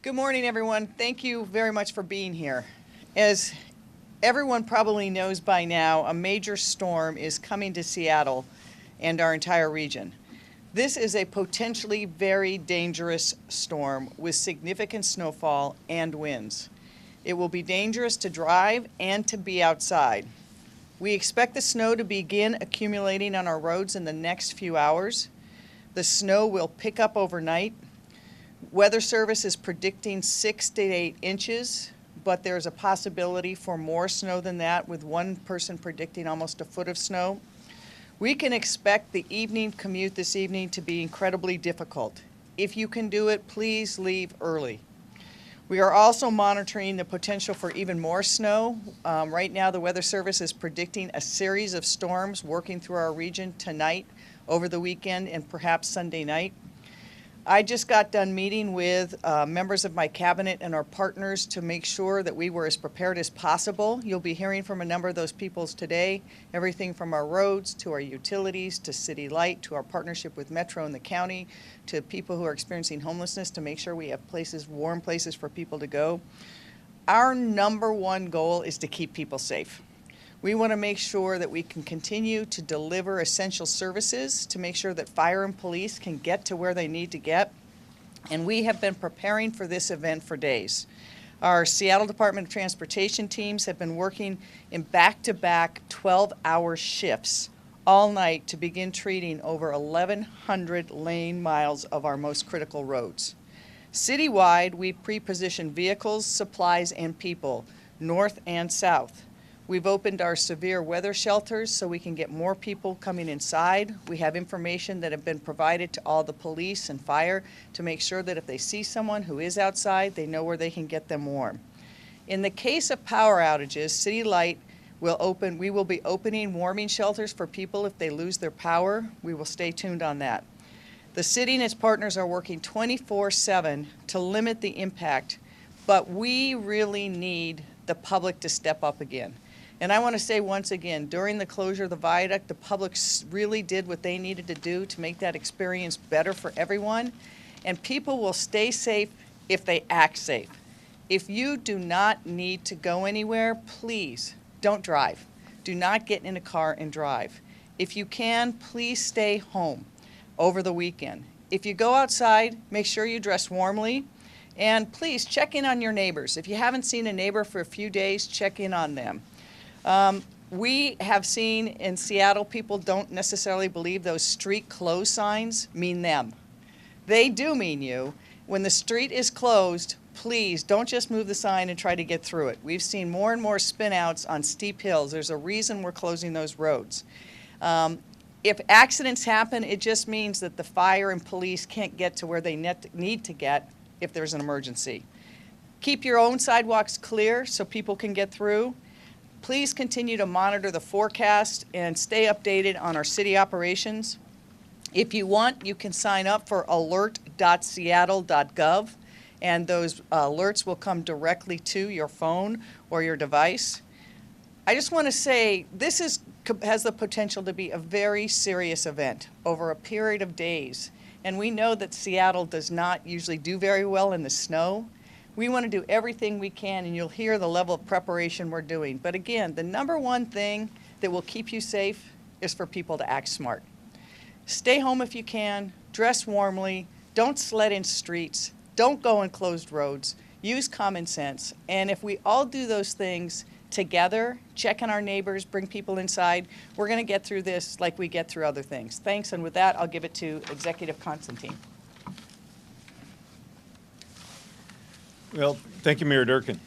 Good morning, everyone. Thank you very much for being here. As everyone probably knows by now, a major storm is coming to Seattle and our entire region. This is a potentially very dangerous storm with significant snowfall and winds. It will be dangerous to drive and to be outside. We expect the snow to begin accumulating on our roads in the next few hours. The snow will pick up overnight. Weather Service is predicting 6 to 8 inches, but there's a possibility for more snow than that, with one person predicting almost a foot of snow. We can expect the evening commute this evening to be incredibly difficult. If you can do it, please leave early. We are also monitoring the potential for even more snow. Right now, the Weather Service is predicting a series of storms working through our region tonight, over the weekend, and perhaps Sunday night. I just got done meeting with members of my cabinet and our partners to make sure that we were as prepared as possible. You'll be hearing from a number of those people today, everything from our roads to our utilities to City Light to our partnership with Metro and the county to people who are experiencing homelessness, to make sure we have places, warm places for people to go. Our number one goal is to keep people safe. We want to make sure that we can continue to deliver essential services, to make sure that fire and police can get to where they need to get. And we have been preparing for this event for days. Our Seattle Department of Transportation teams have been working in back-to-back 12-hour shifts all night to begin treating over 1,100 lane miles of our most critical roads. Citywide, we pre-positioned vehicles, supplies, and people, north and south. We've opened our severe weather shelters so we can get more people coming inside. We have information that have been provided to all the police and fire to make sure that if they see someone who is outside, they know where they can get them warm. In the case of power outages, City Light will open, we will be opening warming shelters for people if they lose their power. We will stay tuned on that. The city and its partners are working 24/7 to limit the impact, but we really need the public to step up again. And I want to say once again, during the closure of the viaduct, the public really did what they needed to do to make that experience better for everyone. And people will stay safe if they act safe. If you do not need to go anywhere, please don't drive. Do not get in a car and drive. If you can, please stay home over the weekend. If you go outside, make sure you dress warmly. And please check in on your neighbors. If you haven't seen a neighbor for a few days, check in on them. We have seen in Seattle, people don't necessarily believe those street closed signs mean them. They do mean you. When the street is closed, please don't just move the sign and try to get through it. We've seen more and more spin-outs on steep hills. There's a reason we're closing those roads. If accidents happen, it just means that the fire and police can't get to where they need to get if there's an emergency. Keep your own sidewalks clear so people can get through. Please continue to monitor the forecast and stay updated on our city operations. If you want, you can sign up for alert.seattle.gov, and those alerts will come directly to your phone or your device. I just want to say this has the potential to be a very serious event over a period of days. And we know that Seattle does not usually do very well in the snow. We want to do everything we can, and you'll hear the level of preparation we're doing. But again, the number one thing that will keep you safe is for people to act smart. Stay home if you can, dress warmly, don't sled in streets, don't go on closed roads, use common sense. And if we all do those things together, check on our neighbors, bring people inside, we're going to get through this like we get through other things. Thanks, and with that, I'll give it to Executive Constantine. Well, thank you, Mayor Durkan.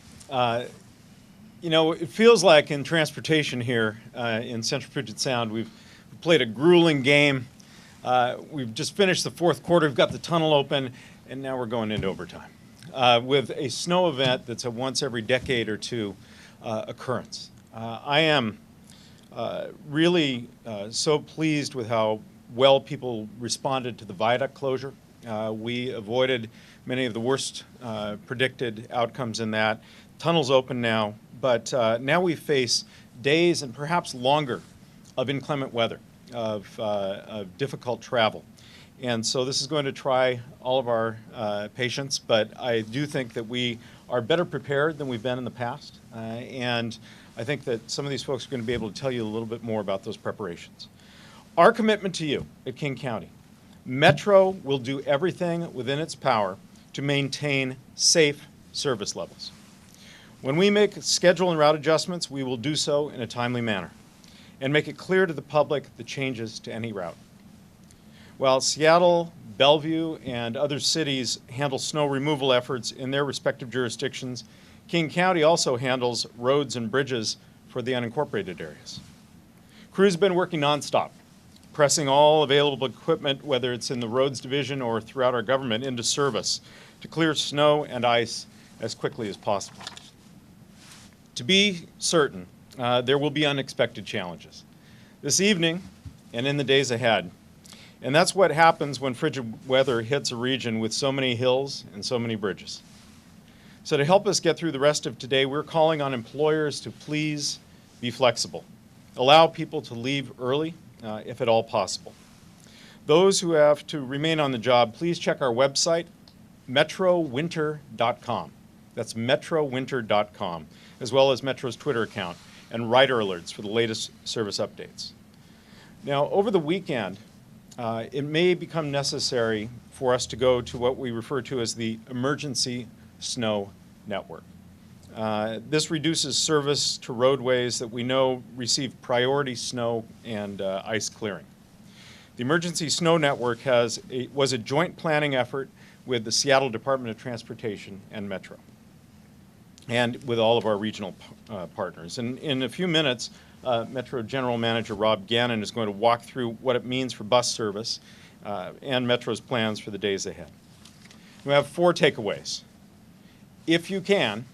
You know, it feels like in transportation here in Central Puget Sound, we've played a grueling game. We've just finished the fourth quarter. We've got the tunnel open, and now we're going into overtime with a snow event that's a once every decade or two occurrence. I am really so pleased with how well people responded to the viaduct closure. We avoided many of the worst predicted outcomes in that. Tunnel's open now, but now we face days and perhaps longer of inclement weather, of difficult travel. And so this is going to try all of our patience, but I do think that we are better prepared than we've been in the past. And I think that some of these folks are going to be able to tell you a little bit more about those preparations. Our commitment to you at King County: Metro will do everything within its power to maintain safe service levels. When we make schedule and route adjustments, we will do so in a timely manner and make it clear to the public the changes to any route. While Seattle, Bellevue, and other cities handle snow removal efforts in their respective jurisdictions, King County also handles roads and bridges for the unincorporated areas. Crews have been working nonstop, pressing all available equipment, whether it's in the roads division or throughout our government, into service to clear snow and ice as quickly as possible. To be certain, there will be unexpected challenges this evening and in the days ahead. And that's what happens when frigid weather hits a region with so many hills and so many bridges. So to help us get through the rest of today, we're calling on employers to please be flexible. Allow people to leave early, if at all possible. Those who have to remain on the job, please check our website, metrowinter.com. That's metrowinter.com, as well as Metro's Twitter account, and rider alerts for the latest service updates. Now, over the weekend, it may become necessary for us to go to what we refer to as the Emergency Snow Network. This reduces service to roadways that we know receive priority snow and ice clearing. The Emergency Snow Network was a joint planning effort with the Seattle Department of Transportation and Metro, and with all of our regional partners. And in a few minutes, Metro General Manager Rob Gannon is going to walk through what it means for bus service and Metro's plans for the days ahead. We have 4 takeaways. If you can,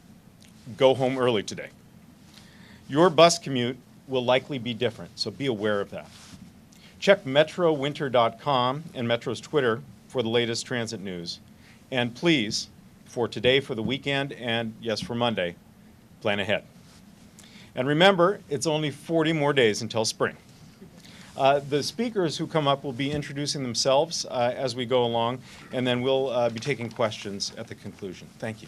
go home early today. Your bus commute will likely be different, so be aware of that. Check metrowinter.com and Metro's Twitter for the latest transit news. And please, for today, for the weekend, and yes, for Monday, plan ahead. And remember, it's only 40 more days until spring. The speakers who come up will be introducing themselves as we go along, and then we'll be taking questions at the conclusion. Thank you.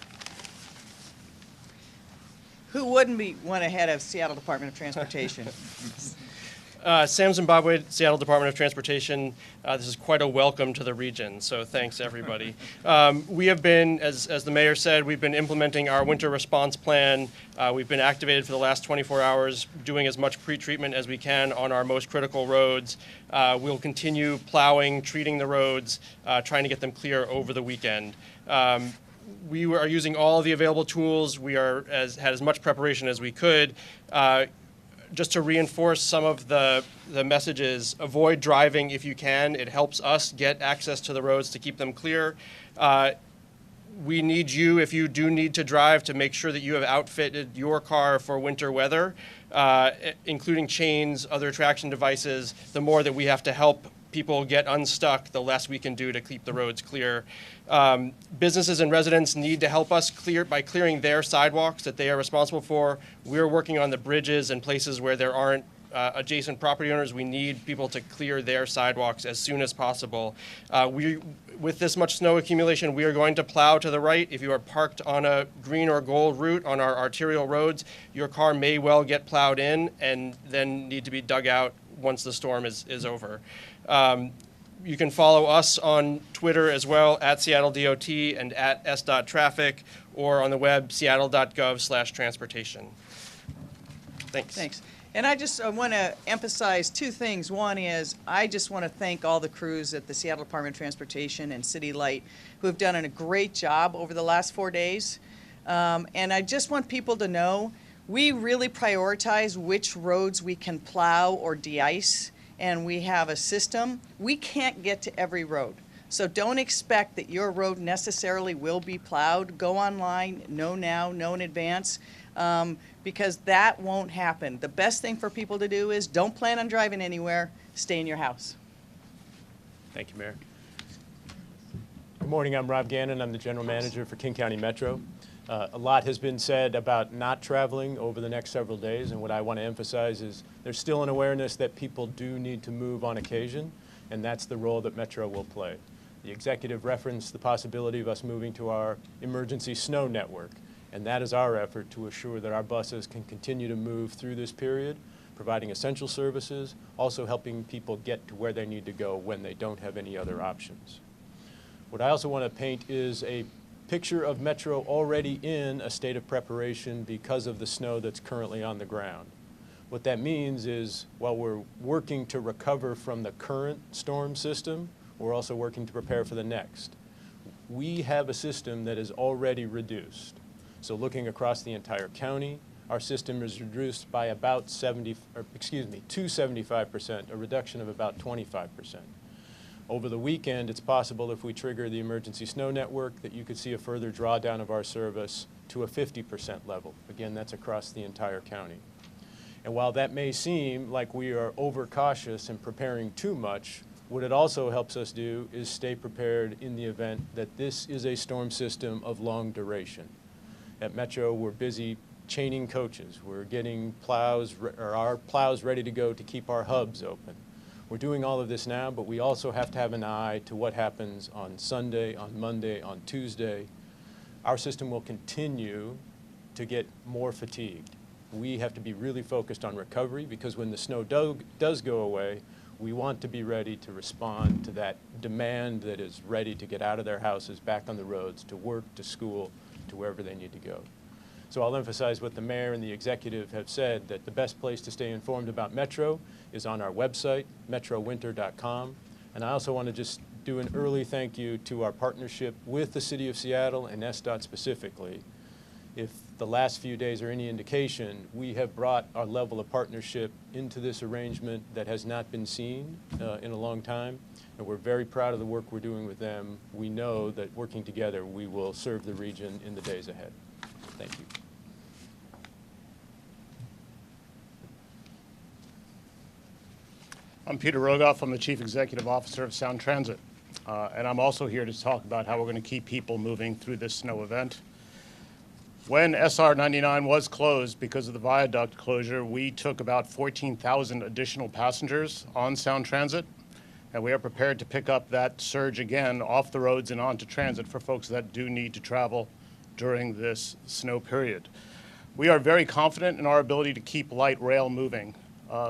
Who wouldn't want to head of Seattle Department of Transportation? Sam Zimbabwe, Seattle Department of Transportation. This is quite a welcome to the region, so thanks everybody. We have been, as the mayor said, we've been implementing our winter response plan. We've been activated for the last 24 hours, doing as much pre-treatment as we can on our most critical roads. We'll continue plowing, treating the roads, trying to get them clear over the weekend. We are using all of the available tools. We had as much preparation as we could. Just to reinforce some of the messages, avoid driving if you can. It helps us get access to the roads to keep them clear. We need you, if you do need to drive, to make sure that you have outfitted your car for winter weather, including chains, other traction devices. The more that we have to help people get unstuck, the less we can do to keep the roads clear. Businesses and residents need to help us by clearing their sidewalks that they are responsible for. We're working on the bridges and places where there aren't adjacent property owners. We need people to clear their sidewalks as soon as possible. With this much snow accumulation, we are going to plow to the right. If you are parked on a green or gold route on our arterial roads, your car may well get plowed in and then need to be dug out once the storm is over. You can follow us on Twitter as well, at Seattle DOT and at SDOT Traffic, or on the web, seattle.gov/transportation. Thanks. Thanks. And I just want to emphasize 2 things. One is I just want to thank all the crews at the Seattle Department of Transportation and City Light who have done a great job over the last 4 days. And I just want people to know we really prioritize which roads we can plow or de-ice. And we have a system. We can't get to every road. So don't expect that your road necessarily will be plowed. Go online, know now, know in advance, because that won't happen. The best thing for people to do is don't plan on driving anywhere, stay in your house. Thank you, Mayor. Good morning, I'm Rob Gannon. I'm the General Manager for King County Metro. A lot has been said about not traveling over the next several days, and what I want to emphasize is there's still an awareness that people do need to move on occasion. and that's the role that Metro will play. The executive referenced the possibility of us moving to our emergency snow network, and that is our effort to assure that our buses can continue to move through this period, providing essential services, also helping people get to where they need to go when they don't have any other options. What I also want to paint is a picture of Metro already in a state of preparation because of the snow that's currently on the ground. What that means is while we're working to recover from the current storm system, we're also working to prepare for the next. We have a system that is already reduced. So looking across the entire county, our system is reduced by about 275%, a reduction of about 25%. Over the weekend, it's possible if we trigger the emergency snow network that you could see a further drawdown of our service to a 50% level. Again, that's across the entire county. And while that may seem like we are overcautious and preparing too much, what it also helps us do is stay prepared in the event that this is a storm system of long duration. At Metro, we're busy chaining coaches. We're getting our plows ready to go to keep our hubs open. We're doing all of this now, but we also have to have an eye to what happens on Sunday, on Monday, on Tuesday. Our system will continue to get more fatigued. We have to be really focused on recovery because when the snow does go away, we want to be ready to respond to that demand that is ready to get out of their houses, back on the roads, to work, to school, to wherever they need to go. So I'll emphasize what the mayor and the executive have said, that the best place to stay informed about Metro is on our website, metrowinter.com. And I also want to just do an early thank you to our partnership with the City of Seattle and SDOT specifically. If the last few days are any indication, we have brought our level of partnership into this arrangement that has not been seen in a long time. And we're very proud of the work we're doing with them. We know that working together, we will serve the region in the days ahead. Thank you. I'm Peter Rogoff. I'm the Chief Executive Officer of Sound Transit. And I'm also here to talk about how we're going to keep people moving through this snow event. When SR 99 was closed because of the viaduct closure, we took about 14,000 additional passengers on Sound Transit. And we are prepared to pick up that surge again off the roads and onto transit for folks that do need to travel during this snow period. We are very confident in our ability to keep light rail moving.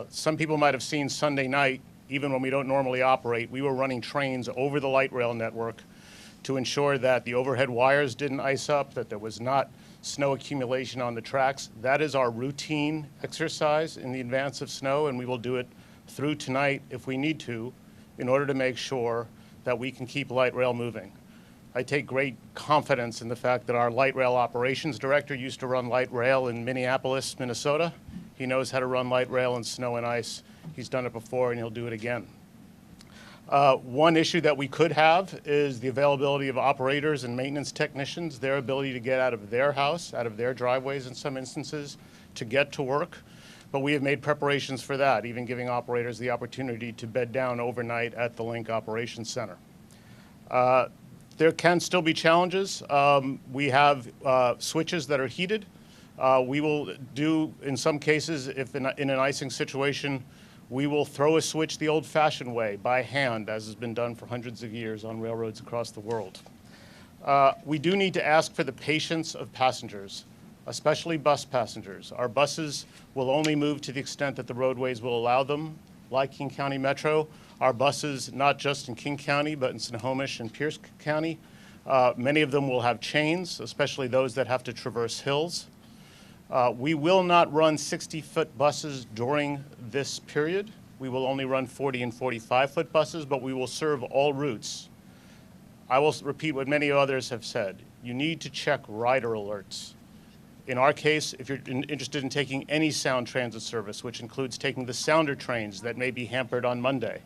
Some people might have seen Sunday night, even when we don't normally operate, we were running trains over the light rail network to ensure that the overhead wires didn't ice up, that there was not snow accumulation on the tracks. That is our routine exercise in the advance of snow, and we will do it through tonight if we need to in order to make sure that we can keep light rail moving. I take great confidence in the fact that our light rail operations director used to run light rail in Minneapolis, Minnesota. He knows how to run light rail in snow and ice. He's done it before and he'll do it again. One issue that we could have is the availability of operators and maintenance technicians, their ability to get out of their house, out of their driveways in some instances, to get to work. But we have made preparations for that, even giving operators the opportunity to bed down overnight at the Link Operations Center. There can still be challenges. We have switches that are heated. We will do, in some cases, if in an icing situation, we will throw a switch the old-fashioned way, by hand, as has been done for hundreds of years on railroads across the world. We do need to ask for the patience of passengers, especially bus passengers. Our buses will only move to the extent that the roadways will allow them, like King County Metro. Our buses, not just in King County, but in Snohomish and Pierce County, many of them will have chains, especially those that have to traverse hills. We will not run 60-foot buses during this period. We will only run 40 and 45-foot buses, but we will serve all routes. I will repeat what many others have said. You need to check rider alerts. In our case, if you're interested in taking any Sound Transit service, which includes taking the Sounder trains that may be hampered on Monday,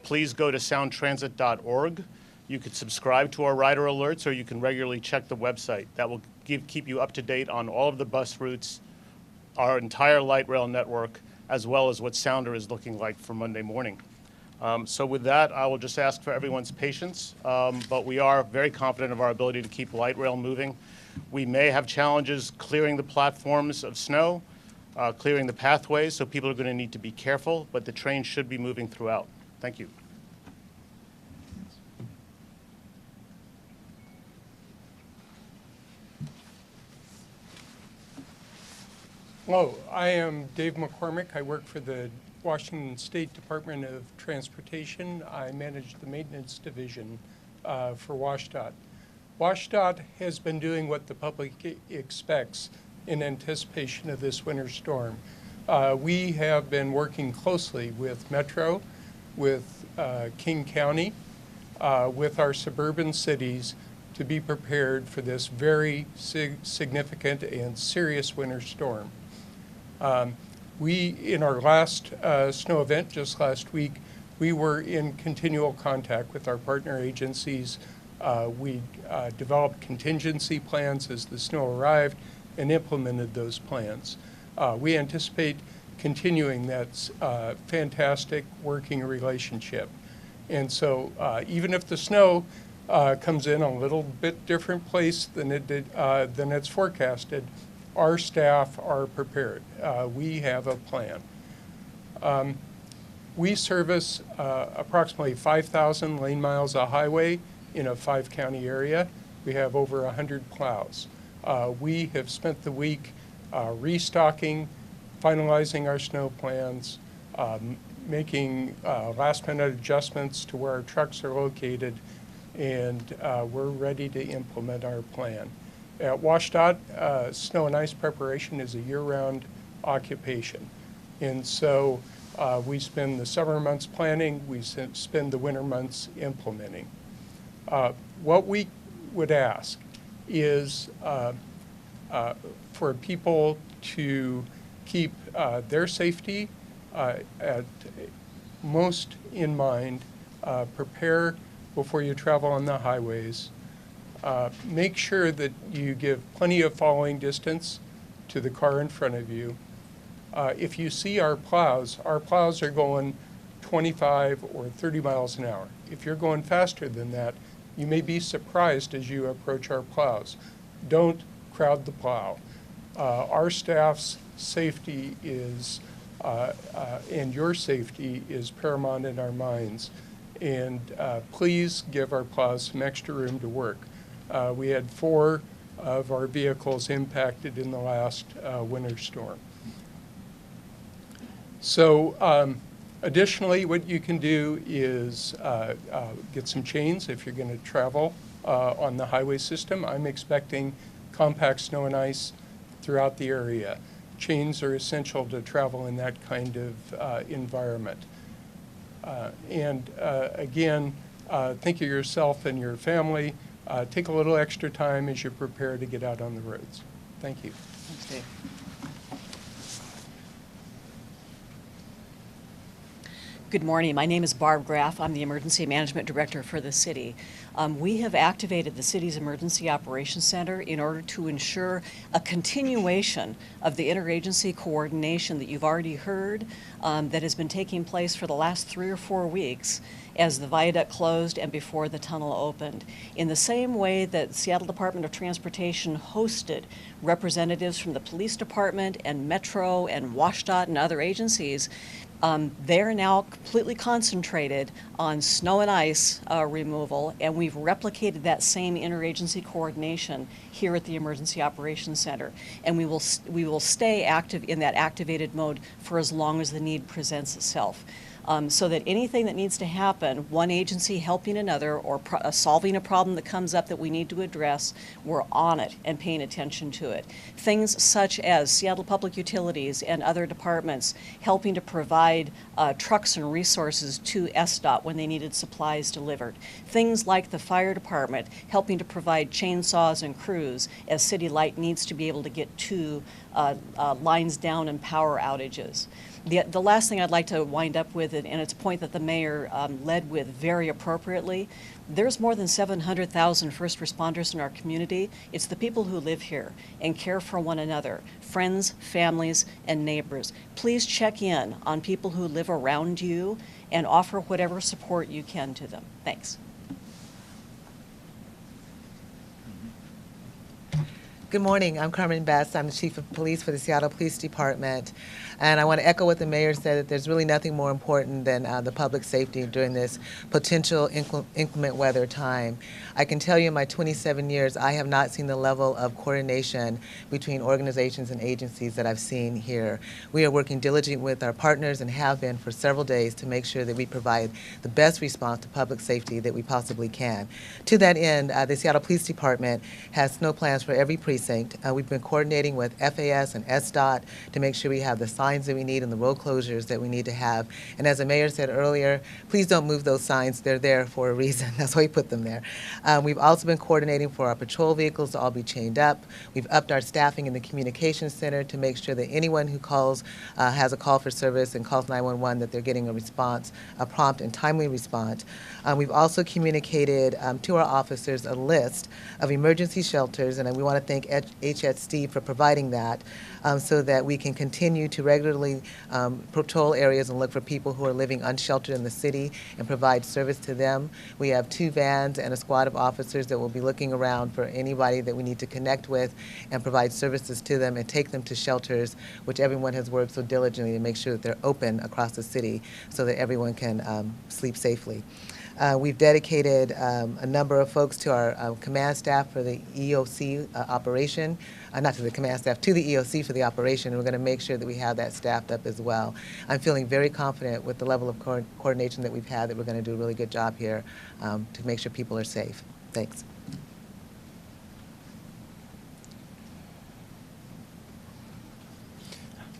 please go to soundtransit.org. You can subscribe to our rider alerts, or you can regularly check the website. That will keep you up to date on all of the bus routes, our entire light rail network, as well as what Sounder is looking like for Monday morning. So with that, I will just ask for everyone's patience, but we are very confident of our ability to keep light rail moving. We may have challenges clearing the platforms of snow, clearing the pathways, so people are going to need to be careful, but the train should be moving throughout. Thank you. Hello, I am Dave McCormick. I work for the Washington State Department of Transportation. I manage the maintenance division for WSDOT. WSDOT has been doing what the public expects in anticipation of this winter storm. We have been working closely with Metro, with King County, with our suburban cities to be prepared for this very significant and serious winter storm. We, in our last snow event just last week, we were in continual contact with our partner agencies. We developed contingency plans as the snow arrived and implemented those plans. We anticipate continuing that fantastic working relationship. And so even if the snow comes in a little bit different place than it's forecasted, our staff are prepared. We have a plan. We service approximately 5,000 lane miles of highway in a 5-county area. We have over 100 plows. We have spent the week restocking, finalizing our snow plans, making last-minute adjustments to where our trucks are located, and we're ready to implement our plan. At WSDOT, snow and ice preparation is a year-round occupation. And so we spend the summer months planning, we spend the winter months implementing. What we would ask is for people to keep their safety at most in mind, prepare before you travel on the highways. Make sure that you give plenty of following distance to the car in front of you. If you see our plows are going 25 or 30 miles an hour. If you're going faster than that, you may be surprised as you approach our plows. Don't crowd the plow. Our staff's safety is, and your safety is paramount in our minds. And please give our plows some extra room to work. We had 4 of our vehicles impacted in the last winter storm. So additionally, what you can do is get some chains if you're going to travel on the highway system. I'm expecting compact snow and ice throughout the area. Chains are essential to travel in that kind of environment. Again, think of yourself and your family. Take a little extra time as you prepare to get out on the roads. Thank you. Thanks, Dave. Good morning. My name is Barb Graff. I'm the Emergency Management Director for the city. We have activated the city's Emergency Operations Center in order to ensure a continuation of the interagency coordination that you've already heard that has been taking place for the last 3 or 4 weeks as the viaduct closed and before the tunnel opened. In the same way that Seattle Department of Transportation hosted representatives from the police department and Metro and WSDOT and other agencies, they're now completely concentrated on snow and ice removal, and we've replicated that same interagency coordination here at the Emergency Operations Center. And we will stay active in that activated mode for as long as the need presents itself. So that anything that needs to happen, one agency helping another or solving a problem that comes up that we need to address, we're on it and paying attention to it. Things such as Seattle Public Utilities and other departments helping to provide trucks and resources to SDOT when they needed supplies delivered. Things like the fire department helping to provide chainsaws and crews as City Light needs to be able to get to lines down and power outages. The last thing I'd like to wind up with, and it's a point that the mayor led with very appropriately, there's more than 700,000 first responders in our community. It's the people who live here and care for one another, friends, families, and neighbors. Please check in on people who live around you and offer whatever support you can to them. Thanks. Good morning. I'm Carmen. I'm the Chief of Police for the Seattle Police Department. And I want to echo what the mayor said, that there's really nothing more important than the public safety during this potential inclement weather time. I can tell you in my 27 years, I have not seen the level of coordination between organizations and agencies that I've seen here. We are working diligently with our partners and have been for several days to make sure that we provide the best response to public safety that we possibly can. To that end, the Seattle Police Department has snow plans for every precinct. We've been coordinating with FAS and SDOT to make sure we have the signs that we need and the road closures that we need to have. And as the mayor said earlier, please don't move those signs. They're there for a reason. That's why we put them there. We've also been coordinating for our patrol vehicles to all be chained up. We've upped our staffing in the communications center to make sure that anyone who calls, has a call for service and calls 911, that they're getting a response, a prompt and timely response. We've also communicated to our officers a list of emergency shelters, and we want to thank HSD for providing that, so that we can continue to regularly patrol areas and look for people who are living unsheltered in the city and provide service to them. We have 2 vans and a squad of officers that will be looking around for anybody that we need to connect with and provide services to them and take them to shelters, which everyone has worked so diligently to make sure that they're open across the city so that everyone can sleep safely. We've dedicated a number of folks to our command staff for the EOC operation, not to the command staff, to the EOC for the operation, and we're going to make sure that we have that staffed up as well. I'm feeling very confident with the level of coordination that we've had that we're going to do a really good job here to make sure people are safe. Thanks.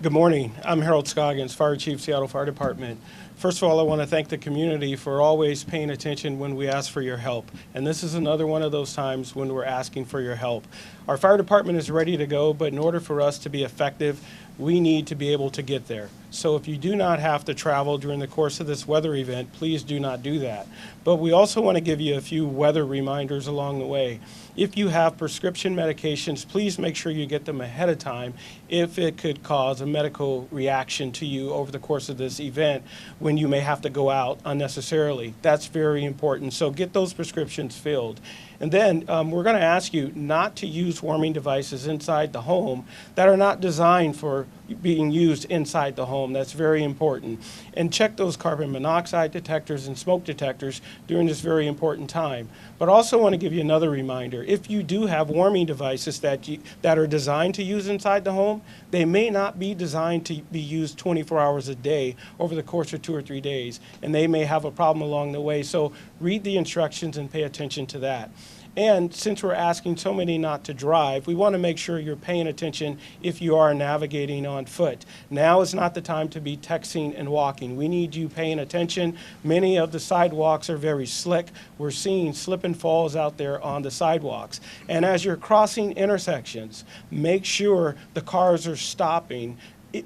Good morning. I'm Harold Scoggins, Fire Chief, Seattle Fire Department. First of all, I want to thank the community for always paying attention when we ask for your help. And this is another one of those times when we're asking for your help. Our fire department is ready to go, but in order for us to be effective, we need to be able to get there. So if you do not have to travel during the course of this weather event, please do not do that. But we also want to give you a few weather reminders along the way. If you have prescription medications, please make sure you get them ahead of time if it could cause a medical reaction to you over the course of this event when you may have to go out unnecessarily. That's very important. So get those prescriptions filled. And then we're going to ask you not to use warming devices inside the home that are not designed for being used inside the home. That's very important. And check those carbon monoxide detectors and smoke detectors during this very important time. But also want to give you another reminder. If you do have warming devices that are designed to use inside the home, they may not be designed to be used 24 hours a day over the course of 2 or 3 days, and they may have a problem along the way. So read the instructions and pay attention to that. And since we're asking so many not to drive, we want to make sure you're paying attention if you are navigating on foot. Now is not the time to be texting and walking. We need you paying attention. Many of the sidewalks are very slick. We're seeing slip and falls out there on the sidewalks. And as you're crossing intersections, make sure the cars are stopping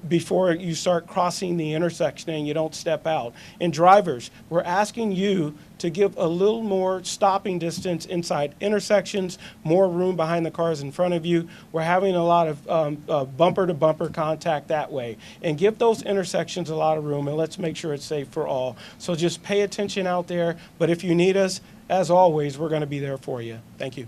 before you start crossing the intersection and you don't step out. And drivers, we're asking you to give a little more stopping distance inside intersections, more room behind the cars in front of you. We're having a lot of bumper-to-bumper contact that way. And give those intersections a lot of room, and let's make sure it's safe for all. So just pay attention out there, but if you need us, as always, we're going to be there for you. Thank you.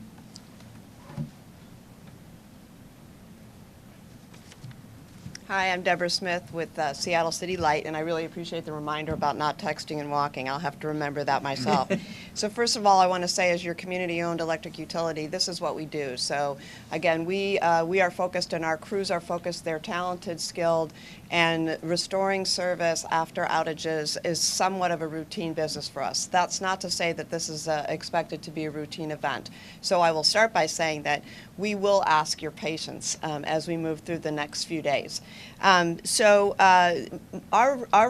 Hi, I'm Debra Smith with Seattle City Light, and I really appreciate the reminder about not texting and walking. I'll have to remember that myself. So first of all, I want to say, as your community-owned electric utility, this is what we do. So again, we are focused, and our crews are focused. They're talented, skilled, and restoring service after outages is somewhat of a routine business for us. That's not to say that this is expected to be a routine event. So I will start by saying that we will ask your patience as we move through the next few days. Our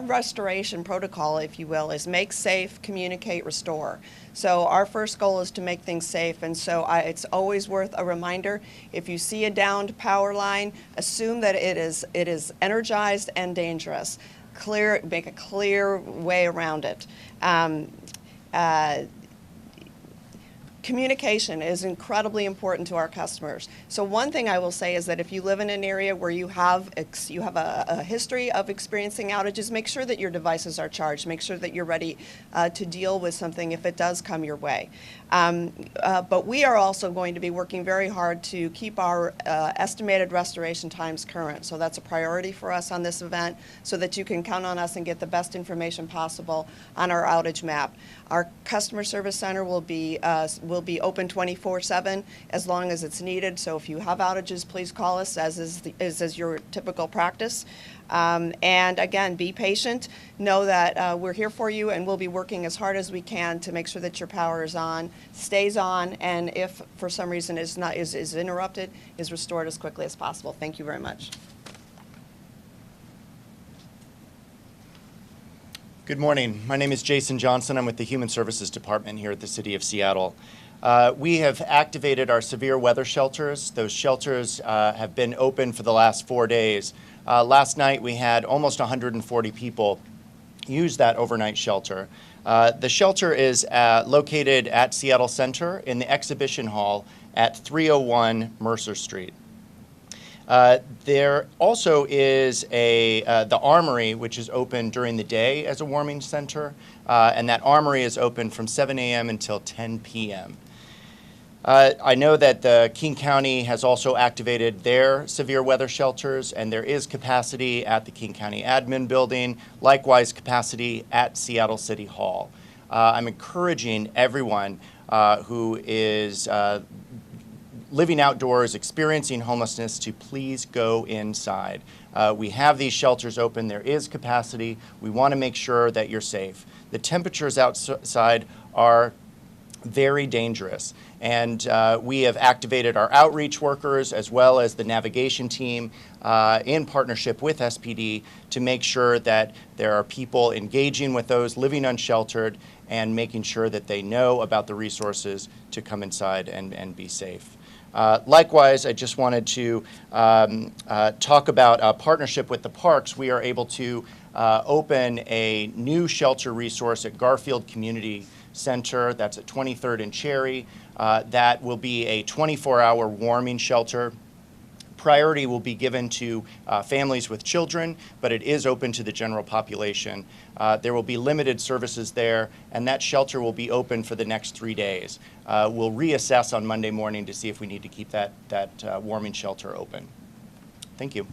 restoration protocol, if you will, is make safe, communicate, restore. So our first goal is to make things safe, and so it's always worth a reminder. If you see a downed power line, assume that it is energized and dangerous. Make a clear way around it. Communication is incredibly important to our customers. So one thing I will say is that if you live in an area where you have a history of experiencing outages, make sure that your devices are charged. Make sure that you're ready to deal with something if it does come your way. But we are also going to be working very hard to keep our estimated restoration times current. So that's a priority for us on this event, so that you can count on us and get the best information possible on our outage map. Our customer service center will be open 24/7 as long as it's needed. So if you have outages, please call us, as is your typical practice. And again, be patient. Know that we're here for you, and we'll be working as hard as we can to make sure that your power is on, stays on, and if for some reason is interrupted, is restored as quickly as possible. Thank you very much. Good morning. My name is Jason Johnson. I'm with the Human Services Department here at the City of Seattle. We have activated our severe weather shelters. Those shelters have been open for the last 4 days. Last night we had almost 140 people use that overnight shelter. The shelter is located at Seattle Center in the exhibition hall at 301 Mercer Street. There also is the Armory, which is open during the day as a warming center, and that Armory is open from 7 a.m. until 10 p.m. I know that the King County has also activated their severe weather shelters, and there is capacity at the King County Admin Building, likewise capacity at Seattle City Hall. I'm encouraging everyone who is living outdoors, experiencing homelessness, to please go inside. We have these shelters open. There is capacity. We want to make sure that you're safe. The temperatures outside are very dangerous, and we have activated our outreach workers as well as the navigation team in partnership with SPD to make sure that there are people engaging with those living unsheltered and making sure that they know about the resources to come inside and be safe. Likewise, I just wanted to talk about a partnership with the parks. We are able to open a new shelter resource at Garfield Community Center. That's at 23rd and Cherry. That will be a 24-hour warming shelter. Priority will be given to families with children, but it is open to the general population. There will be limited services there, and that shelter will be open for the next 3 days. We'll reassess on Monday morning to see if we need to keep that warming shelter open. Thank you.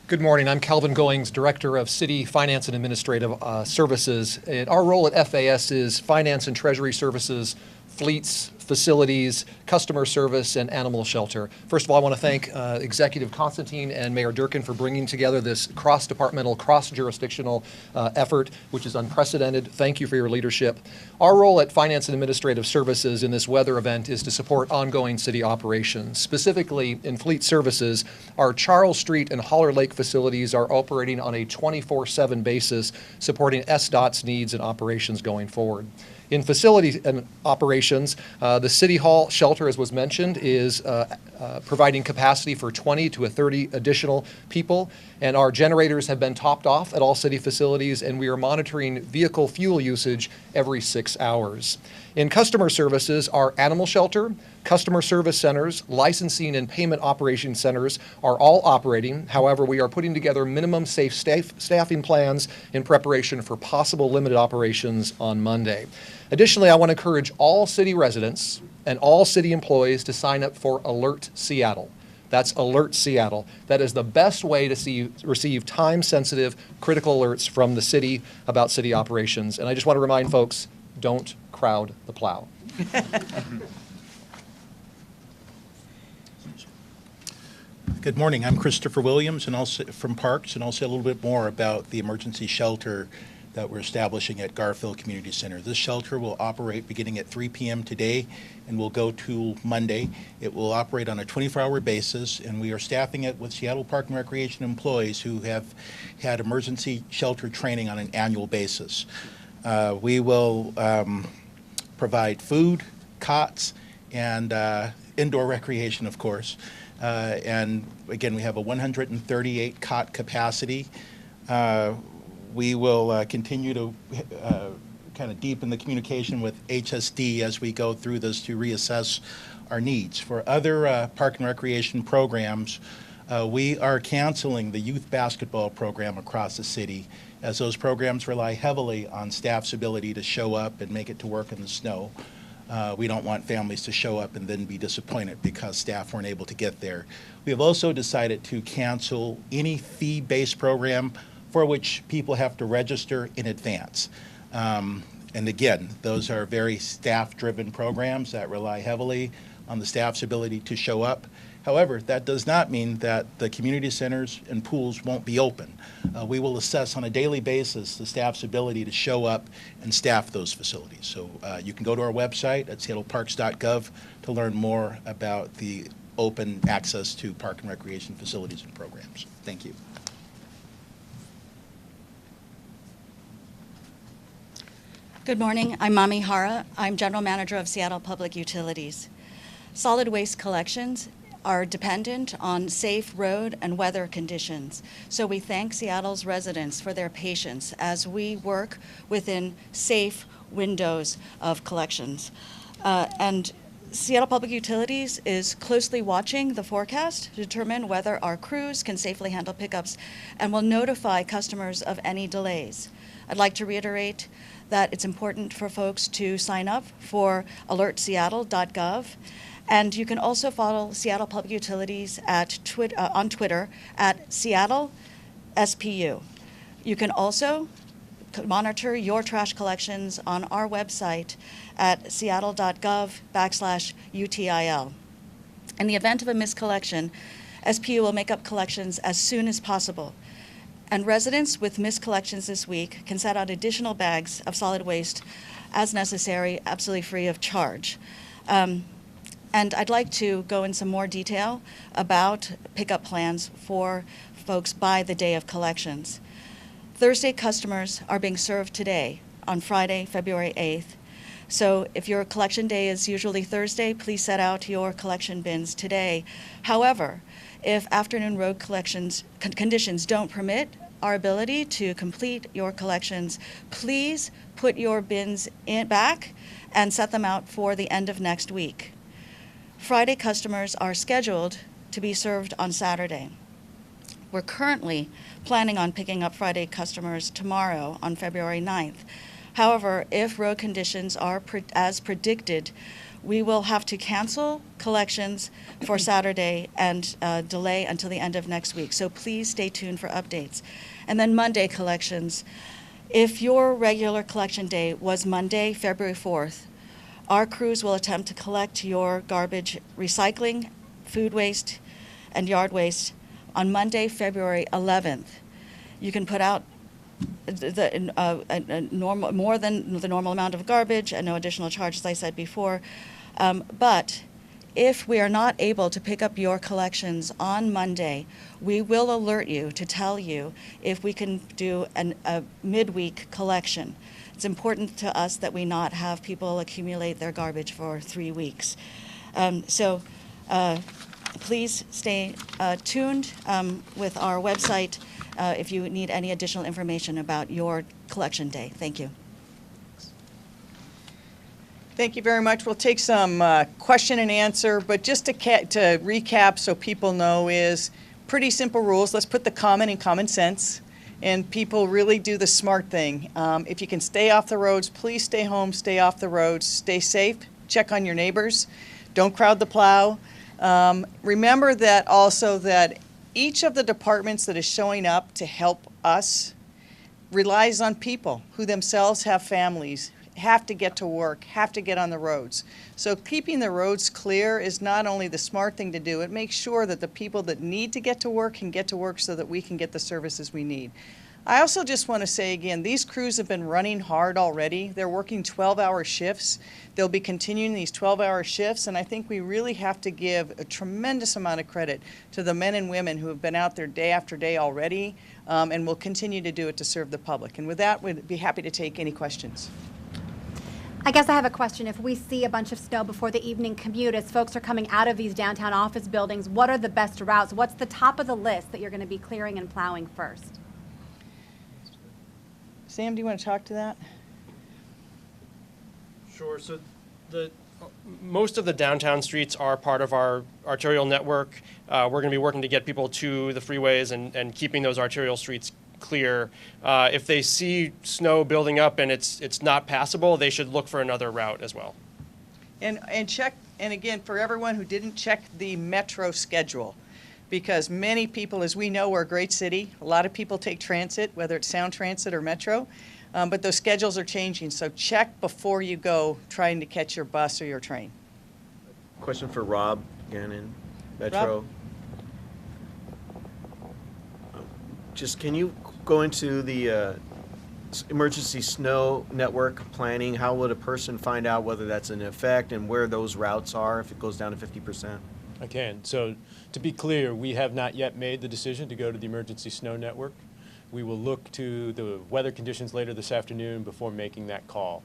Good morning. I'm Calvin Goings, Director of City Finance and Administrative Services. And our role at FAS is Finance and Treasury Services, Fleets, Facilities, Customer Service, and Animal Shelter. First of all, I want to thank Executive Constantine and Mayor Durkan for bringing together this cross-departmental, cross-jurisdictional effort, which is unprecedented. Thank you for your leadership. Our role at Finance and Administrative Services in this weather event is to support ongoing city operations. Specifically, in Fleet Services, our Charles Street and Holler Lake facilities are operating on a 24/7 basis, supporting SDOT's needs and operations going forward. In facility and operations, the City Hall shelter, as was mentioned, is providing capacity for 20 to 30 additional people, and our generators have been topped off at all city facilities, and we are monitoring vehicle fuel usage every 6 hours. In customer services, our animal shelter, customer service centers, licensing and payment operation centers are all operating. However, we are putting together minimum safe staffing plans in preparation for possible limited operations on Monday. Additionally, I want to encourage all city residents and all city employees to sign up for Alert Seattle. That's Alert Seattle. That is the best way to receive time-sensitive, critical alerts from the city about city operations. And I just want to remind folks, don't crowd the plow. Good morning. I'm Christopher Williams, and also from Parks, and I'll say a little bit more about the emergency shelter that we're establishing at Garfield Community Center. This shelter will operate beginning at 3 p.m. today and will go to Monday. It will operate on a 24-hour basis, and we are staffing it with Seattle Park and Recreation employees who have had emergency shelter training on an annual basis. We will provide food, cots, and indoor recreation, of course. And again, we have a 138 cot capacity. We will continue to kind of deepen the communication with HSD as we go through this to reassess our needs. For other park and recreation programs, we are canceling the youth basketball program across the city, as those programs rely heavily on staff's ability to show up and make it to work in the snow. We don't want families to show up and then be disappointed because staff weren't able to get there. We have also decided to cancel any fee-based program for which people have to register in advance. And again, those are very staff-driven programs that rely heavily on the staff's ability to show up. However, that does not mean that the community centers and pools won't be open. We will assess on a daily basis the staff's ability to show up and staff those facilities. So you can go to our website at seattleparks.gov to learn more about the open access to park and recreation facilities and programs. Thank you. Good morning. I'm Mami Hara. I'm General Manager of Seattle Public Utilities. Solid waste collections are dependent on safe road and weather conditions. So we thank Seattle's residents for their patience as we work within safe windows of collections. And Seattle Public Utilities is closely watching the forecast to determine whether our crews can safely handle pickups and will notify customers of any delays. I'd like to reiterate that it's important for folks to sign up for alertseattle.gov. And you can also follow Seattle Public Utilities on Twitter at Seattle SPU. You can also monitor your trash collections on our website at seattle.gov/UTIL. In the event of a miscollection, SPU will make up collections as soon as possible. And residents with missed collections this week can set out additional bags of solid waste as necessary, absolutely free of charge. And I'd like to go in some more detail about pickup plans for folks by the day of collections. Thursday customers are being served today on Friday, February 8th. So if your collection day is usually Thursday, please set out your collection bins today. However, if afternoon road collections conditions don't permit our ability to complete your collections, please put your bins back and set them out for the end of next week. Friday customers are scheduled to be served on Saturday. We're currently planning on picking up Friday customers tomorrow on February 9th. However, if road conditions are as predicted, we will have to cancel collections for Saturday and delay until the end of next week. So please stay tuned for updates. And then Monday collections. If your regular collection day was Monday, February 4th, our crews will attempt to collect your garbage, recycling, food waste, and yard waste on Monday, February 11th. You can put out more than the normal amount of garbage and no additional charge, as I said before. But if we are not able to pick up your collections on Monday, we will alert you to tell you if we can do a midweek collection. It's important to us that we not have people accumulate their garbage for 3 weeks. So please stay tuned with our website if you need any additional information about your collection day. Thank you. Thank you very much. We'll take some question and answer, but just to recap so people know is pretty simple rules. Let's put the common in common sense, and people really do the smart thing. If you can stay off the roads, please stay home, stay off the roads, stay safe, check on your neighbors, don't crowd the plow. Remember that also that each of the departments that is showing up to help us relies on people who themselves have families, have to get to work, have to get on the roads. So keeping the roads clear is not only the smart thing to do, it makes sure that the people that need to get to work can get to work so that we can get the services we need. I also just want to say again, these crews have been running hard already. They're working 12-hour shifts. They'll be continuing these 12-hour shifts, and I think we really have to give a tremendous amount of credit to the men and women who have been out there day after day already, and will continue to do it to serve the public. And with that, we'd be happy to take any questions. I guess I have a question. If we see a bunch of snow before the evening commute, as folks are coming out of these downtown office buildings, what are the best routes? What's the top of the list that you're going to be clearing and plowing first? Sam, do you want to talk to that? Sure. So most of the downtown streets are part of our arterial network. We're going to be working to get people to the freeways and keeping those arterial streets clear. If they see snow building up and it's not passable, they should look for another route as well. And check, and again, for everyone who didn't check the metro schedule, because many people, as we know, we're a great city. A lot of people take transit, whether it's Sound Transit or Metro, but those schedules are changing. So check before you go trying to catch your bus or your train. Question for Rob, Gannon, Metro. Rob? Just can you go into the emergency snow network planning? How would a person find out whether that's in effect and where those routes are if it goes down to 50%? I can. So to be clear, we have not yet made the decision to go to the emergency snow network. We will look to the weather conditions later this afternoon before making that call.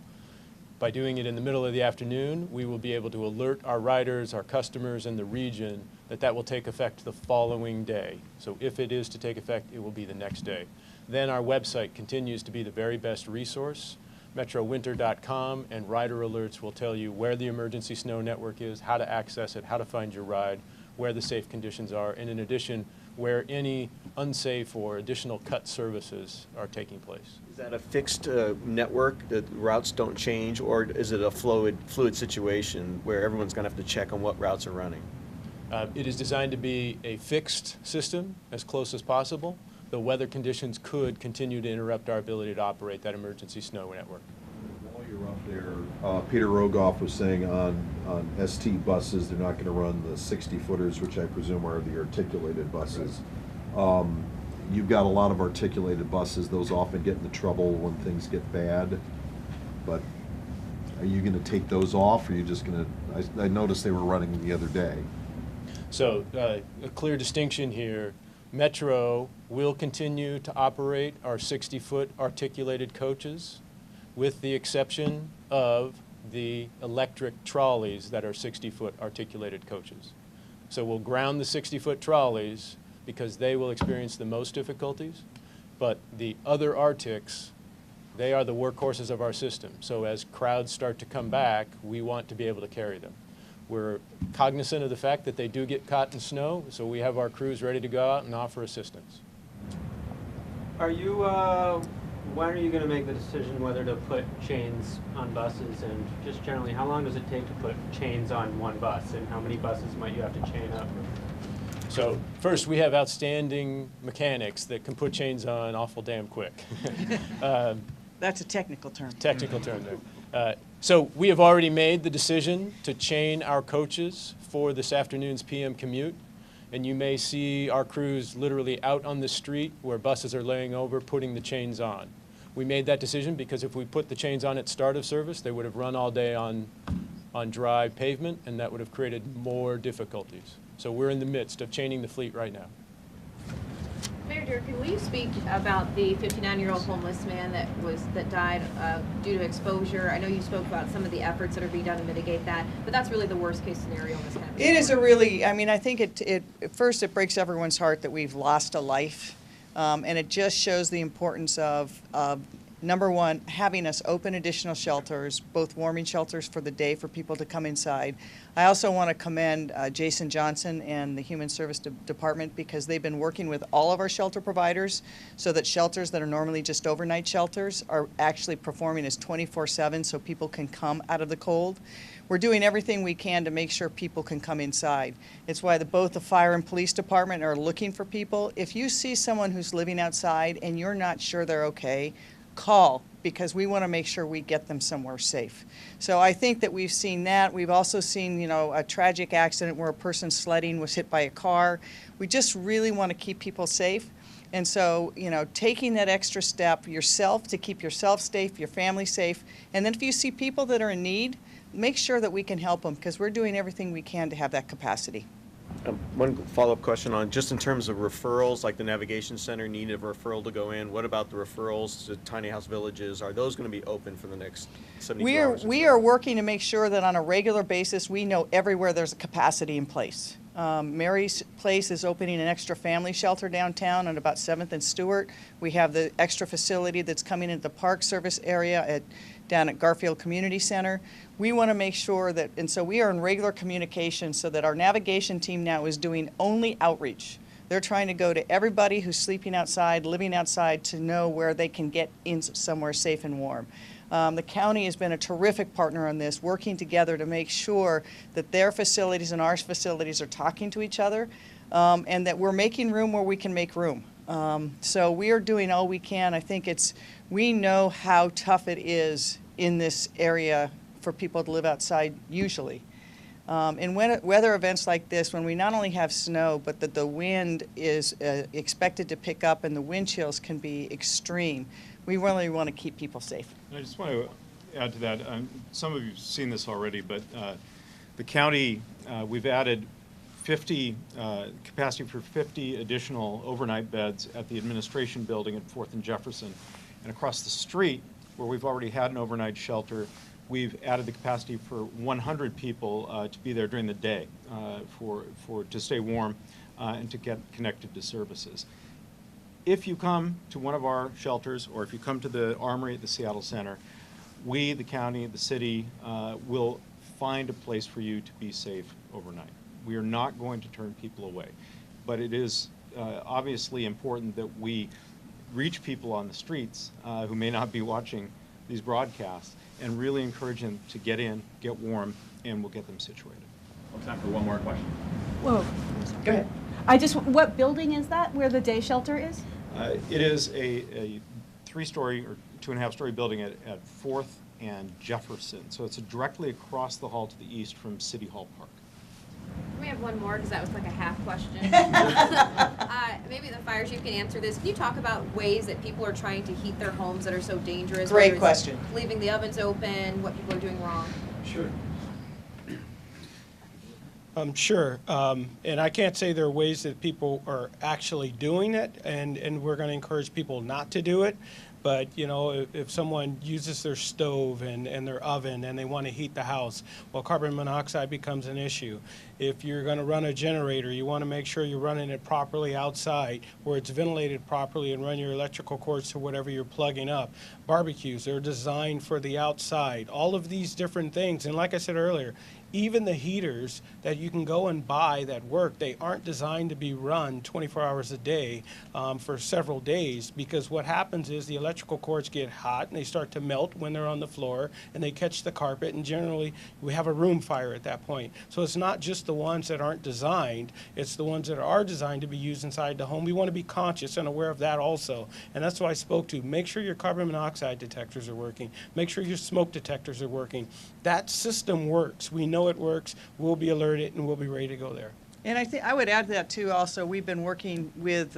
By doing it in the middle of the afternoon, we will be able to alert our riders, our customers, and the region that that will take effect the following day. So if it is to take effect, it will be the next day. Then our website continues to be the very best resource. MetroWinter.com and rider alerts will tell you where the emergency snow network is, how to access it, how to find your ride, where the safe conditions are, and in addition, where any unsafe or additional cut services are taking place. Is that a fixed network that routes don't change, or is it a fluid situation where everyone's going to have to check on what routes are running? It is designed to be a fixed system as close as possible. The weather conditions could continue to interrupt our ability to operate that emergency snow network. While you're up there, Peter Rogoff was saying on ST buses, they're not going to run the 60-footers, which I presume are the articulated buses. You've got a lot of articulated buses. Those often get into trouble when things get bad. But are you going to take those off, or are you just going to, I noticed they were running the other day. So a clear distinction here. Metro will continue to operate our 60-foot articulated coaches with the exception of the electric trolleys that are 60-foot articulated coaches. So we'll ground the 60-foot trolleys because they will experience the most difficulties, but the other Artics, they are the workhorses of our system. So as crowds start to come back, we want to be able to carry them. We're cognizant of the fact that they do get caught in snow, so we have our crews ready to go out and offer assistance. Are you, when are you going to make the decision whether to put chains on buses, and just generally, how long does it take to put chains on one bus, and how many buses might you have to chain up? So first, we have outstanding mechanics that can put chains on awful damn quick. That's a technical term. Technical term there. So we have already made the decision to chain our coaches for this afternoon's PM commute, and you may see our crews literally out on the street where buses are laying over putting the chains on. We made that decision because if we put the chains on at start of service, they would have run all day on dry pavement, and that would have created more difficulties. So we're in the midst of chaining the fleet right now. Mayor Durkan, will you speak about the 59-year-old homeless man that died due to exposure? I know you spoke about some of the efforts that are being done to mitigate that, but that's really the worst case scenario in this kind of It is a really, I mean, I think first it breaks everyone's heart that we've lost a life, and it just shows the importance of number one, having us open additional shelters, both warming shelters for the day for people to come inside. I also want to commend Jason Johnson and the Human Service Department because they've been working with all of our shelter providers so that shelters that are normally just overnight shelters are actually performing as 24/7 so people can come out of the cold. We're doing everything we can to make sure people can come inside. It's why both the fire and police department are looking for people. If you see someone who's living outside and you're not sure they're okay, call, because we want to make sure we get them somewhere safe. So I think that we've seen that. We've also seen, you know, a tragic accident where a person sledding was hit by a car. We just really want to keep people safe. And so, you know, taking that extra step yourself to keep yourself safe, your family safe, and then if you see people that are in need, make sure that we can help them because we're doing everything we can to have that capacity. One follow-up question on just in terms of referrals, like the navigation center needed a referral to go in. What about the referrals to tiny house villages? Are those going to be open for the next 72 hours? We are working to make sure that on a regular basis we know everywhere there's a capacity in place. Mary's Place is opening an extra family shelter downtown on about 7th and Stewart. We have the extra facility that's coming into the Park Service area down at Garfield Community Center. We want to make sure that, and so we are in regular communication so that our navigation team now is doing only outreach. They're trying to go to everybody who's sleeping outside, living outside, to know where they can get in somewhere safe and warm. The county has been a terrific partner on this, working together to make sure that their facilities and our facilities are talking to each other, and that we're making room where we can make room. So we are doing all we can. I think we know how tough it is in this area for people to live outside usually. In weather events like this, when we not only have snow, but that the wind is expected to pick up and the wind chills can be extreme, we really want to keep people safe. I just want to add to that. Some of you have seen this already, but the county, we've added 50, capacity for 50 additional overnight beds at the administration building at 4th and Jefferson. And across the street, where we've already had an overnight shelter, we've added the capacity for 100 people to be there during the day to stay warm and to get connected to services. If you come to one of our shelters, or if you come to the Armory at the Seattle Center, we, the county, the city, will find a place for you to be safe overnight. We are not going to turn people away, but it is obviously important that we reach people on the streets who may not be watching these broadcasts and really encourage them to get in, get warm, and we'll get them situated. Time for one more question. Whoa. Go ahead. What building is that where the day shelter is? It is a 3-story or 2.5-story building at 4th and Jefferson. So it's directly across the hall to the east from City Hall Park. We have one more because that was like a half question. Maybe the fire chief can answer this. Can you talk about ways that people are trying to heat their homes that are so dangerous? Great question. Leaving the ovens open, what people are doing wrong. Sure. Sure, and I can't say there are ways that people are actually doing it, and we're going to encourage people not to do it. But, you know, if someone uses their stove and their oven and they want to heat the house, well, carbon monoxide becomes an issue. If you're going to run a generator, you want to make sure you're running it properly outside where it's ventilated properly, and run your electrical cords to whatever you're plugging up. Barbecues, they're designed for the outside. All of these different things. And like I said earlier, even the heaters that you can go and buy that work, they aren't designed to be run 24 hours a day for several days, because what happens is the electrical cords get hot and they start to melt when they're on the floor and they catch the carpet, and generally we have a room fire at that point. So it's not just the ones that aren't designed, it's the ones that are designed to be used inside the home. We want to be conscious and aware of that also, and that's what I spoke to. Make sure your carbon monoxide detectors are working. Make sure your smoke detectors are working. That system works. We know it works. We'll be alerted and we'll be ready to go there. And I think I would add to that too. Also, we've been working with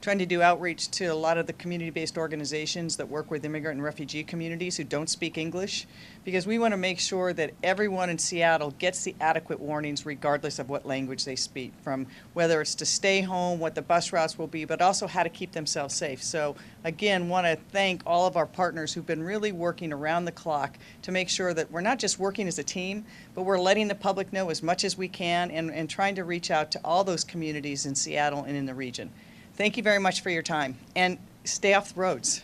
trying to do outreach to a lot of the community-based organizations that work with immigrant and refugee communities who don't speak English, because we want to make sure that everyone in Seattle gets the adequate warnings regardless of what language they speak, from whether it's to stay home, what the bus routes will be, but also how to keep themselves safe. So again, want to thank all of our partners who've been really working around the clock to make sure that we're not just working as a team, but we're letting the public know as much as we can, and trying to reach out to all those communities in Seattle and in the region. Thank you very much for your time, and stay off the roads.